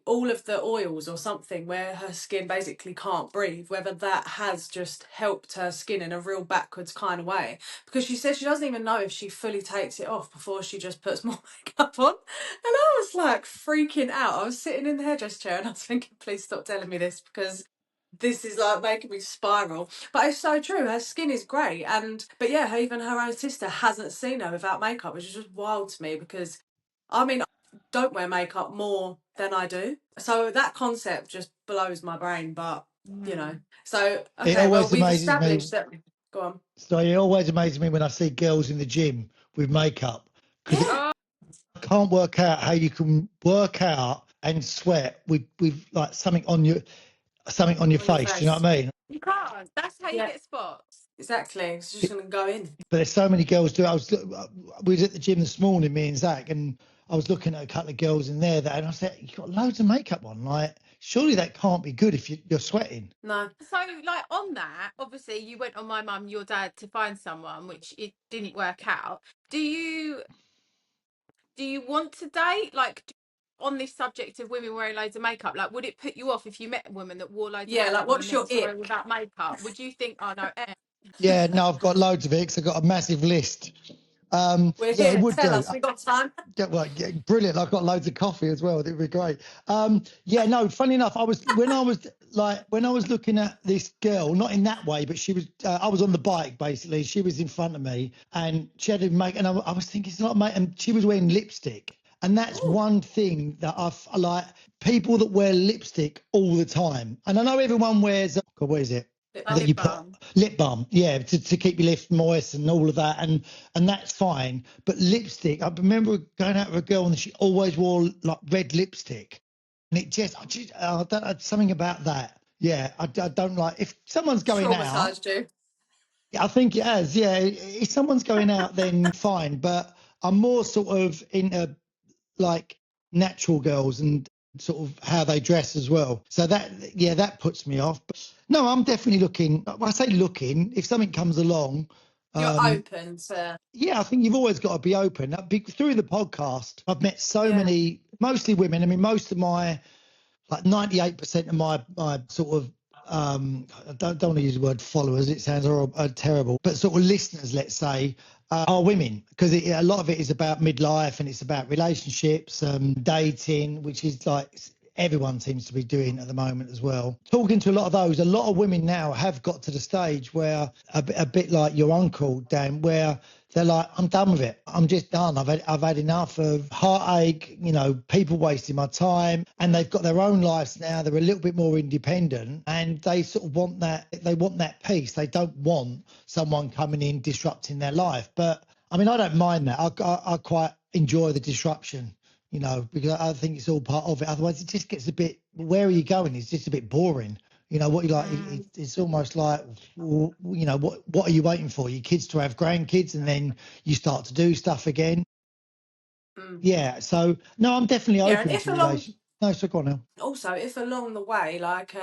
all of the oils or something where her skin basically can't breathe, whether that has just helped her skin in a real backwards kind of way, because she says she doesn't even know if she fully takes it off before she just puts more makeup on. And I was like freaking out. I was sitting in the hairdresser chair and I was thinking, please stop telling me this, because this is like making me spiral. But it's so true. Her skin is great, but yeah, even her own sister hasn't seen her without makeup, which is just wild to me, because I mean, I don't wear makeup more than I do, so that concept just blows my brain. But you know, so It okay, well, always we've amazes me. established that. Go on. So it always amazes me when I see girls in the gym with makeup, because Yeah. I can't work out how you can work out and sweat with like something on your face. Do you know what I mean? You can't. That's how you Yeah, get spots. exactly. It's just going to go in. But there's so many girls do it. We was at the gym this morning, me and Zach, and I was looking at a couple of girls in there and I said, "You got loads of makeup on. Like, surely that can't be good if you're sweating." No. So, like, on that, obviously, you went on My Mum, Your Dad to find someone, which it didn't work out. Do you want to date? Like, on this subject of women wearing loads of makeup, like, would it put you off if you met a woman that wore loads of Yeah, like, makeup on and what's then your saw her ick? without makeup? Would you think, oh no, Yeah, no, I've got loads of it 'cause I've got a massive list. We're Yeah, it here. would Tell do. us. We got time. Yeah, well, yeah, brilliant. I've got loads of coffee as well. It'd be great. Yeah, no, funny enough, when I was looking at this girl, not in that way, but she was, I was on the bike basically. She was in front of me and she had and I was thinking, it's not mate, and she was wearing lipstick. And that's one thing that I like, people that wear lipstick all the time. And I know everyone wears, what is it? That you lip put balm? lip balm, yeah, to keep your lips moist and all of that, and that's fine. But lipstick, I remember going out with a girl and she always wore like red lipstick, and I don't know, something about that. Yeah, I don't like if someone's going out. Traumatized you. I think it has. Yeah, if someone's going out, then fine. But I'm more sort of into like natural girls and sort of how they dress as well. So that puts me off. But no, I'm definitely looking. When I say looking, if something comes along, You're open to. yeah, I think you've always got to be open. Through the podcast, I've met so Yeah. many, mostly women. I mean, most of my, like 98% of my sort of, I don't want to use the word followers, it sounds terrible, but sort of listeners, let's say, are women, because a lot of it is about midlife and it's about relationships, dating, which is like everyone seems to be doing at the moment as well. Talking to a lot of those, a lot of women now have got to the stage where a bit like your uncle, Dan, where they're like, I'm done with it. I'm just done. I've had enough of heartache, people wasting my time, and they've got their own lives now. They're a little bit more independent and they sort of want that. They want that peace. They don't want someone coming in disrupting their life. But I mean, I don't mind that. I quite enjoy the disruption, because I think it's all part of it. Otherwise, it just gets a bit, where are you going? It's just a bit boring. What you like, it's almost like, what are you waiting for? Your kids to have grandkids and then you start to do stuff again. Yeah. So, no, I'm definitely open to relations. No, so go on now. Also, if along the way, like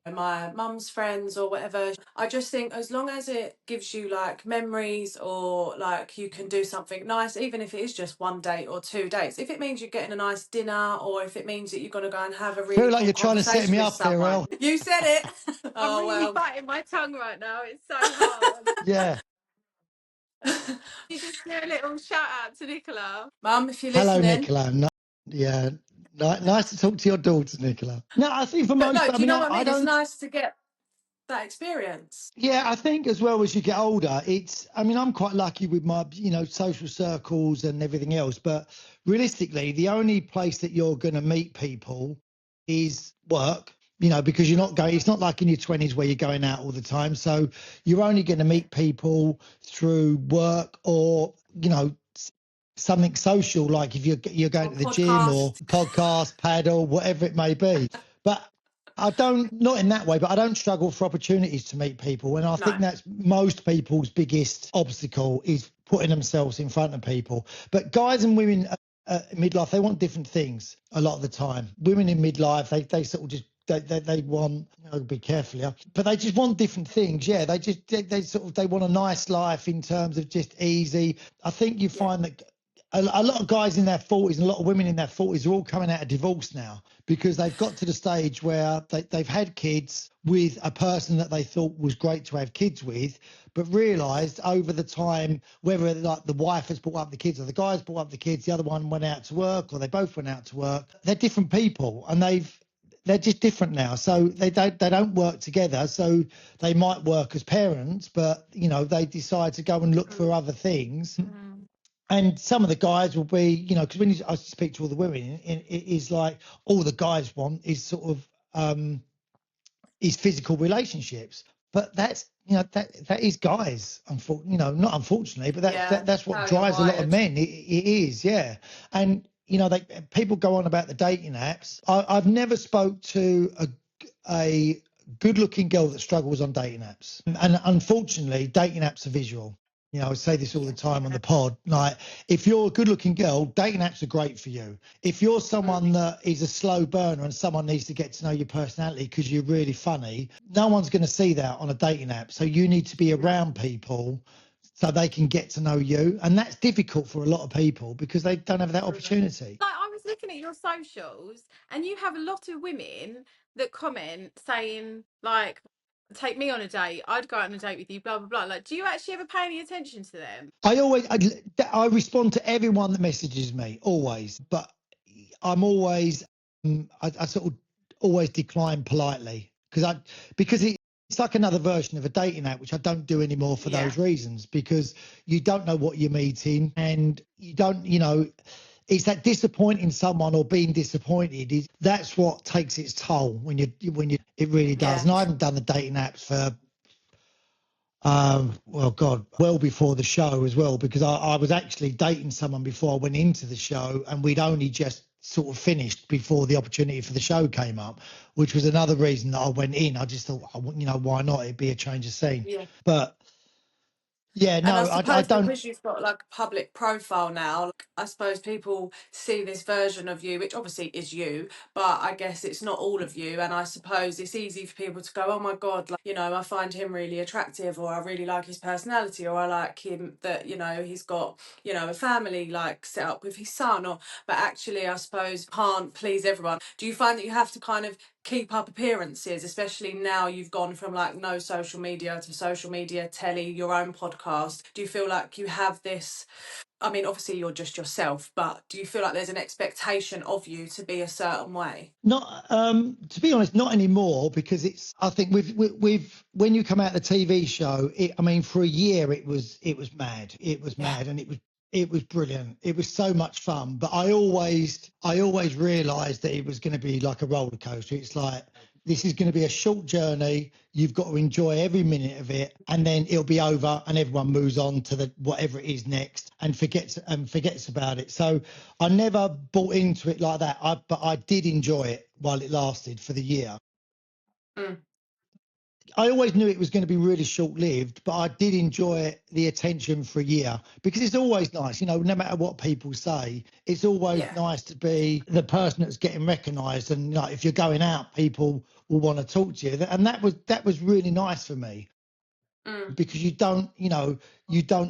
my mum's friends or whatever, I just think as long as it gives you like memories, or like you can do something nice, even if it is just one date or 2 dates, if it means you're getting a nice dinner, or if it means that you're going to go and have a really feel like cool you're trying to set me conversation with up there, someone. El. You said it. I'm Oh, really well. biting my tongue right now. It's so hard. Yeah. You just do a little shout out to Nicola. Mum, if you're Hello, listening. Nicola. Yeah. Nice to talk to your daughter, Nicola. No, I think for But most, no, do you know what I I mean? It's don't. nice to get that experience. Yeah, I think as well as you get older, I'm quite lucky with my, social circles and everything else. But realistically, the only place that you're going to meet people is work, because it's not like in your 20s where you're going out all the time. So you're only going to meet people through work or, something social, like if you're going Or to the gym or podcast, paddle, whatever it may be. But I don't, not in that way, but I don't struggle for opportunities to meet people. And I think that's most people's biggest obstacle, is putting themselves in front of people. But guys and women midlife, they want different things a lot of the time. Women in midlife, they sort of just, they want, be careful here, but they just want different things. Yeah, they want a nice life in terms of just easy. I think you find that a lot of guys in their 40s and a lot of women in their 40s are all coming out of divorce now, because they've got to the stage where they've had kids with a person that they thought was great to have kids with, but realised over the time, whether like the wife has brought up the kids or the guy's brought up the kids, the other one went out to work or they both went out to work. They're different people, and they're just different now. So they don't work together. So they might work as parents, but they decide to go and look for other things. And some of the guys will be, because when I speak to all the women, it is like all the guys want is sort of is physical relationships. But that's that is guys, not unfortunately, but that's what drives a lot of men. It is, yeah. And people go on about the dating apps. I've never spoke to a good-looking girl that struggles on dating apps, and unfortunately, dating apps are visual. I say this all the time on the pod. Like, if you're a good-looking girl, dating apps are great for you. If you're someone that is a slow burner and someone needs to get to know your personality because you're really funny, no one's going to see that on a dating app. So you need to be around people so they can get to know you. And that's difficult for a lot of people because they don't have that opportunity. Like, I was looking at your socials and you have a lot of women that comment saying, like, take me on a date, I'd go out on a date with you, blah, blah, blah. Like, do you actually ever pay any attention to them? I respond to everyone that messages me, always. But I'm always, I sort of always decline politely because it's like another version of a dating app, which I don't do anymore for those reasons, because you don't know what you're meeting and you don't, it's that disappointing someone or being disappointed that's what takes its toll when you it really does. And I haven't done the dating apps for well before the show as well, because I was actually dating someone before I went into the show, and we'd only just sort of finished before the opportunity for the show came up, which was another reason that I went in. I just thought, why not? It'd be a change of scene. But yeah, no, and I suppose I don't. because you've got like a public profile now, like, I suppose people see this version of you, which obviously is you, but I guess it's not all of you. And I suppose it's easy for people to go, oh my God, like, I find him really attractive, or I really like his personality, or I like him that, he's got, a family like set up with his son, but actually I suppose can't please everyone. Do you find that you have to kind of keep up appearances, especially now you've gone from like no social media to social media, telly, your own podcast? Do you feel like you have this, I mean, obviously you're just yourself, but do you feel like there's an expectation of you to be a certain way? Not, to be honest, not anymore, because I think with when you come out the TV show, for a year it was mad. It was mad, and it was brilliant. It was so much fun. But I always realised that it was going to be like a roller coaster. It's like, this is going to be a short journey. You've got to enjoy every minute of it, and then it'll be over, and everyone moves on to the whatever it is next, and forgets about it. So I never bought into it like that. But I did enjoy it while it lasted for the year. I always knew it was going to be really short-lived, but I did enjoy the attention for a year, because it's always nice, no matter what people say, it's always nice to be the person that's getting recognised. And if you're going out, people will want to talk to you. And that was really nice for me. Because you don't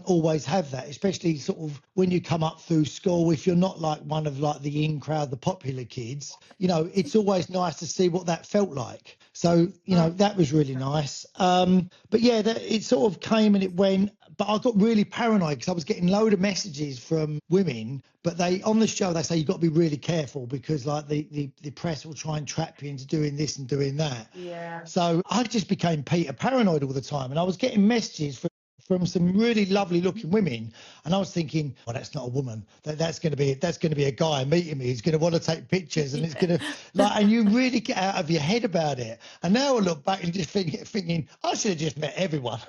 always have that, especially sort of when you come up through school. If you're not like one of like the in crowd, the popular kids, it's always nice to see what that felt like. So, that was really nice. But yeah, it sort of came and it went. But I got really paranoid because I was getting load of messages from women, but on the show they say you've got to be really careful because like the press will try and trap you into doing this and doing that. Yeah. So I just became paranoid all the time, and I was getting messages from some really lovely looking women, and I was thinking, well, that's not a woman. That's going to be a guy meeting me. He's going to want to take pictures, and it's going to and you really get out of your head about it. And now I look back and just thinking, I should have just met everyone.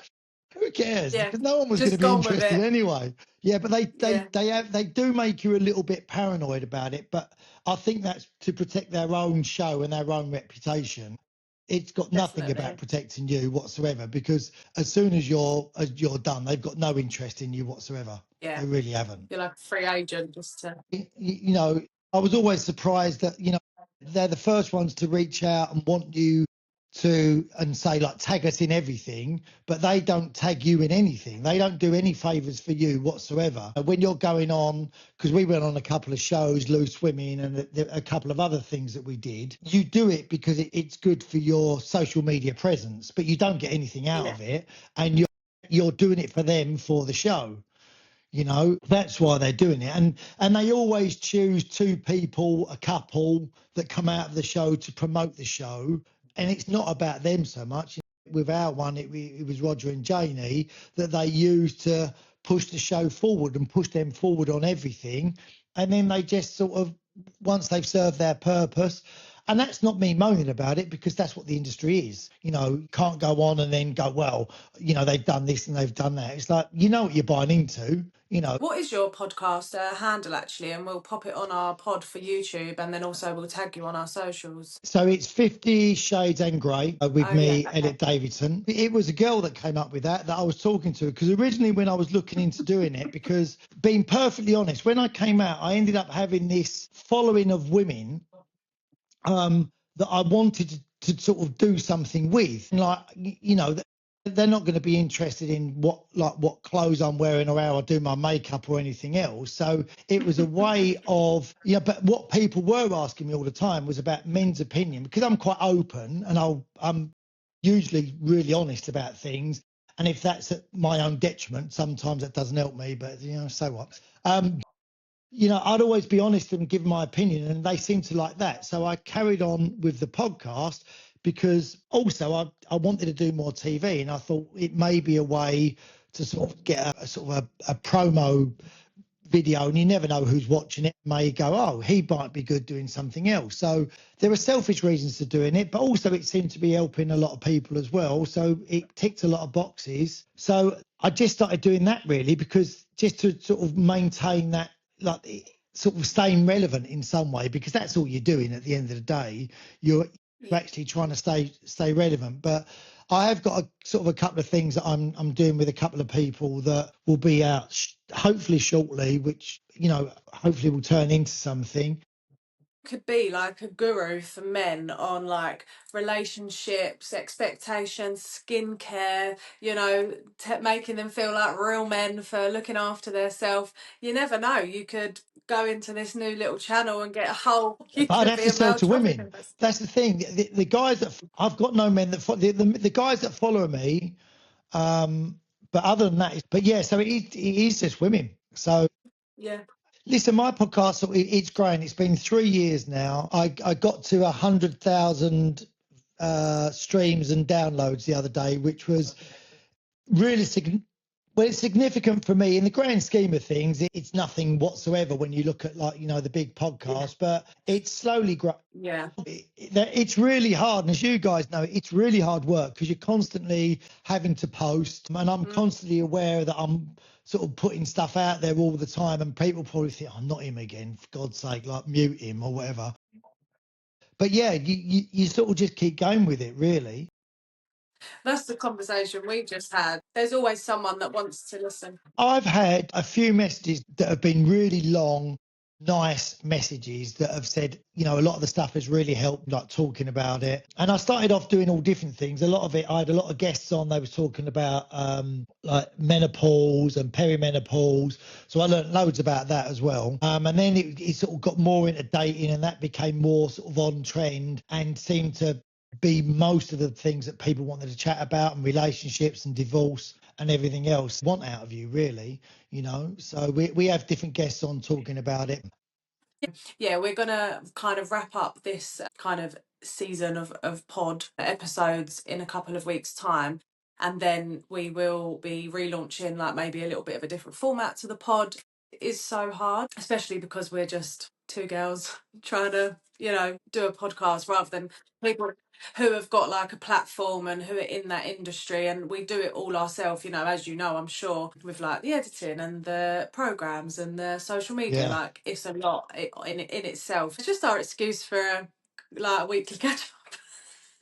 Who cares? Yeah, Because no one was going to just be gone with interested it. anyway. Yeah, but Yeah, they do make you a little bit paranoid about it. But I think that's to protect their own show and their own reputation. It's got nothing about definitely. protecting you whatsoever, because as soon as you're done, they've got no interest in you whatsoever. Yeah, They really haven't. you're like a free agent, just to. You know, I was always surprised that, you know, they're the first ones to reach out and want you to and say, like, tag us in everything, but they don't tag you in anything. They don't do any favors for you whatsoever. When you're going on, because we went on a couple of shows, Loose Swimming, and a couple of other things that we did, you do it because it's good for your social media presence, but you don't get anything out Yeah, of it, and you're doing it for them for the show. You know, that's why they're doing it. And they always choose two people, a couple that come out of the show to promote the show. And it's not about them so much. With our one, it was Roger and Janie that they used to push the show forward and push them forward on everything. And then they just sort of, once they've served their purpose, and that's not me moaning about it, because that's what the industry is. You know, you can't go on and then go, well, you know, they've done this and they've done that. It's like, you know what you're buying into, you know. what is your podcast handle actually? And we'll pop it on our pod for YouTube, and then also we'll tag you on our socials. So it's 50 Shades and Grey with Oh yeah, me, okay. Elliot Davidson. It was a girl that came up with that I was talking to, because originally when I was looking into doing it, because being perfectly honest, when I came out, I ended up having this following of women that I wanted to sort of do something with. Like, you know, they're not going to be interested in what clothes I'm wearing or how I do my makeup or anything else. So it was a way of, yeah. But what people were asking me all the time was about men's opinion, because I'm quite open and I'm usually really honest about things. And if that's at my own detriment, sometimes that doesn't help me. But you know, so what? You know, I'd always be honest and give my opinion, and they seem to like that. So I carried on with the podcast, because also I wanted to do more TV, and I thought it may be a way to sort of get a sort of a promo video, and you never know who's watching it, may go, oh, he might be good doing something else. So there are selfish reasons to doing it, but also it seemed to be helping a lot of people as well. So it ticked a lot of boxes. So I just started doing that, really, because just to sort of maintain that, like, sort of staying relevant in some way, because that's all you're doing at the end of the day. You're actually trying to stay relevant. But I have got a sort of a couple of things that I'm doing with a couple of people that will be out hopefully shortly, which, you know, hopefully will turn into something. Could be like a guru for men on like relationships, expectations, skincare, you know, making them feel like real men for looking after themselves. You never know. You could go into this new little channel and get a whole, you But I'd could have be to a sell male to women. trafficking person. That's the thing. The guys that I've got no men that the guys that follow me. But other than that, but yeah, so it is just women. So Yeah. listen, my podcast, it's growing. It's been 3 years now. I got to 100,000 streams and downloads the other day, which was really significant. Well, it's significant for me in the grand scheme of things. It's nothing whatsoever when you look at, like, you know, the big podcast, but it's slowly growing. Yeah. It's really hard, and as you guys know, it's really hard work, because you're constantly having to post, and I'm Mm. constantly aware that I'm sort of putting stuff out there all the time, and people probably think, oh, not him again, for God's sake, like, mute him or whatever. But yeah, you sort of just keep going with it, really. That's the conversation we just had. There's always someone that wants to listen. I've had a few messages that have been really long, nice messages that have said, you know, a lot of the stuff has really helped, like talking about it. And I started off doing all different things. A lot of it, I had a lot of guests on. They was talking about like menopause and perimenopause. So I learned loads about that as well. And then it sort of got more into dating, and that became more sort of on trend and seemed to be most of the things that people wanted to chat about, and relationships and divorce and everything else want out of you, really, you know. So we have different guests on talking about it. Yeah, we're gonna kind of wrap up this kind of season of pod episodes in a couple of weeks' time. And then we will be relaunching like maybe a little bit of a different format to the pod. It is so hard, especially because we're just two girls trying to, you know, do a podcast rather than people who have got like a platform and who are in that industry, and we do it all ourselves, you know, as you know, I'm sure, with like the editing and the programs and the social media. Yeah. Like it's a lot in itself. It's just our excuse for like a weekly catch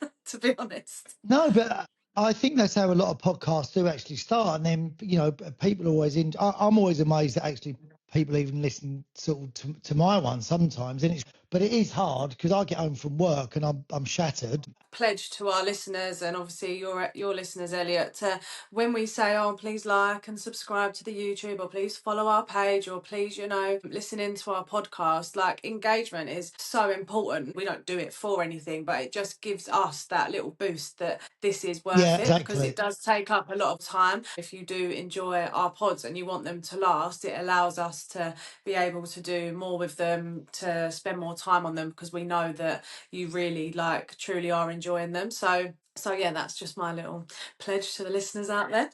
up, to be honest. No, but I think that's how a lot of podcasts do actually start. And then, you know, people are always I'm always amazed that actually people even listen sort of to my one sometimes. But it is hard because I get home from work and I'm shattered. Pledge to our listeners, and obviously your listeners, Elliot, to when we say, oh, please like and subscribe to the YouTube, or please follow our page, or please, you know, listen into our podcast, like engagement is so important. We don't do it for anything, but it just gives us that little boost that this is worth Yeah, it, because exactly. it does take up a lot of time. If you do enjoy our pods and you want them to last, it allows us to be able to do more with them, to spend more time on them, because we know that you really like truly are enjoying them. So yeah, that's just my little pledge to the listeners out there.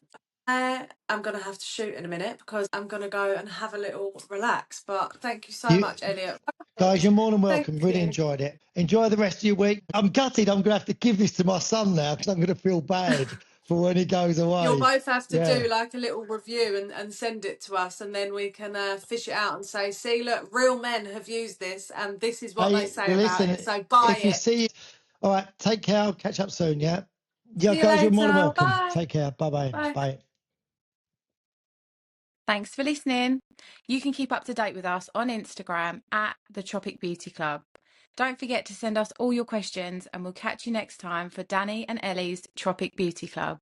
I'm gonna have to shoot in a minute because I'm gonna go and have a little relax. But thank you so much, Elliot. Guys, you're more than welcome. Thank Really you. enjoyed it. Enjoy the rest of your week. I'm gutted. I'm going to have to give this to my son now because I'm going to feel bad for when he goes away. You'll both have to Yeah. do like a little review and send it to us, and then we can fish it out and say, see, look, real men have used this and this is what they say about Listen, it. So buy if you it. see, all right, take care. I'll catch up soon. Yeah. Yeah, See you guys, you're more than later. welcome. Bye. Take care. Bye-bye. Bye. Bye. Thanks for listening. You can keep up to date with us on Instagram at the Tropic Beauty Club. Don't forget to send us all your questions, and we'll catch you next time for Danny and Ellie's Tropic Beauty Club.